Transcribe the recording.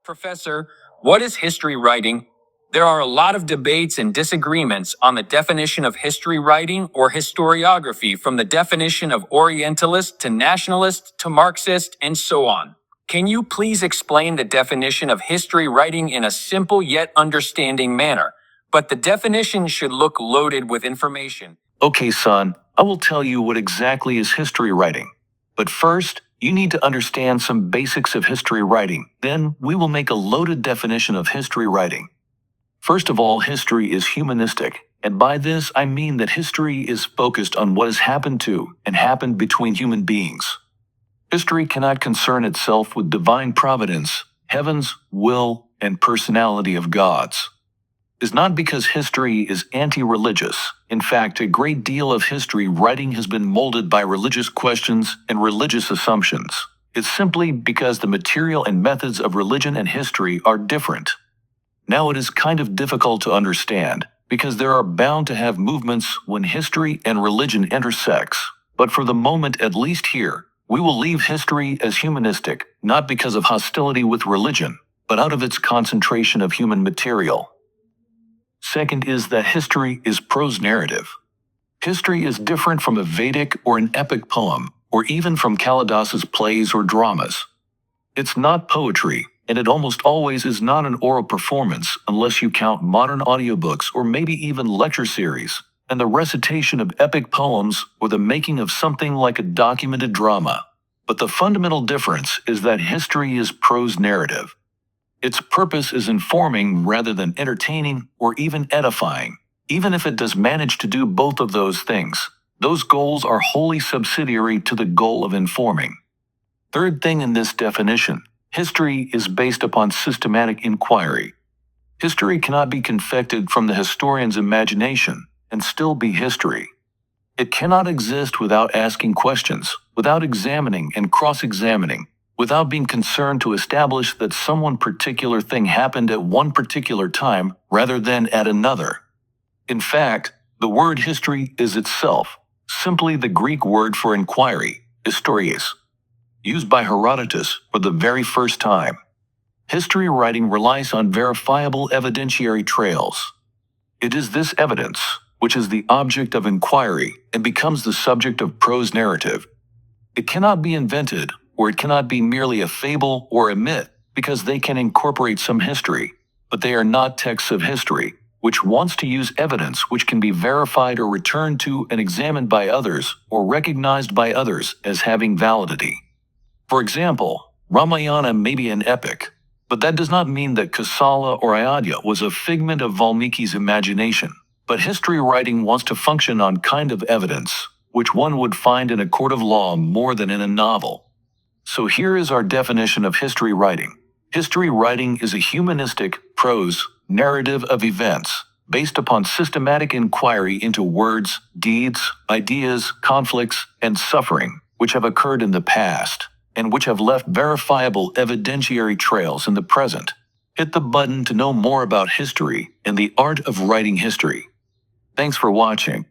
Professor, what is history writing? There are a lot of debates and disagreements on the definition of history writing or historiography, from the definition of Orientalist to nationalist to Marxist and so on. Can you please explain the definition of history writing in a simple yet understanding manner? But the definition should look loaded with information. Okay, son, I will tell you what exactly is history writing. But first, you need to understand some basics of history writing. Then, we will make a loaded definition of history writing. First of all, history is humanistic, and by this I mean that history is focused on what has happened to and happened between human beings. History cannot concern itself with divine providence, heaven's will, and personality of gods. Is not because history is anti-religious. In fact, a great deal of history writing has been molded by religious questions and religious assumptions. It's simply because the material and methods of religion and history are different. Now it is kind of difficult to understand, because there are bound to have movements when history and religion intersects. But for the moment, at least here, we will leave history as humanistic, not because of hostility with religion, but out of its concentration of human material. Second is that history is prose narrative. History is different from a Vedic or an epic poem, or even from Kalidas's plays or dramas. It's not poetry, and it almost always is not an oral performance unless you count modern audiobooks or maybe even lecture series, and the recitation of epic poems or the making of something like a documented drama. But the fundamental difference is that history is prose narrative. Its purpose is informing rather than entertaining or even edifying. Even if it does manage to do both of those things, those goals are wholly subsidiary to the goal of informing. Third thing in this definition, history is based upon systematic inquiry. History cannot be confected from the historian's imagination and still be history. It cannot exist without asking questions, without examining and cross-examining, without being concerned to establish that some one particular thing happened at one particular time rather than at another. In fact, the word history is itself simply the Greek word for inquiry, histories, used by Herodotus for the very first time. History writing relies on verifiable evidentiary trails. It is this evidence which is the object of inquiry and becomes the subject of prose narrative. It cannot be invented, or it cannot be merely a fable or a myth, because they can incorporate some history, but they are not texts of history, which wants to use evidence which can be verified or returned to and examined by others or recognized by others as having validity. For example, Ramayana may be an epic, but that does not mean that Kosala or Ayodhya was a figment of Valmiki's imagination. But history writing wants to function on kind of evidence, which one would find in a court of law more than in a novel. So here is our definition of history writing. History writing is a humanistic, prose, narrative of events, based upon systematic inquiry into words, deeds, ideas, conflicts, and suffering, which have occurred in the past, and which have left verifiable evidentiary trails in the present. Hit the button to know more about history and the art of writing history. Thanks for watching.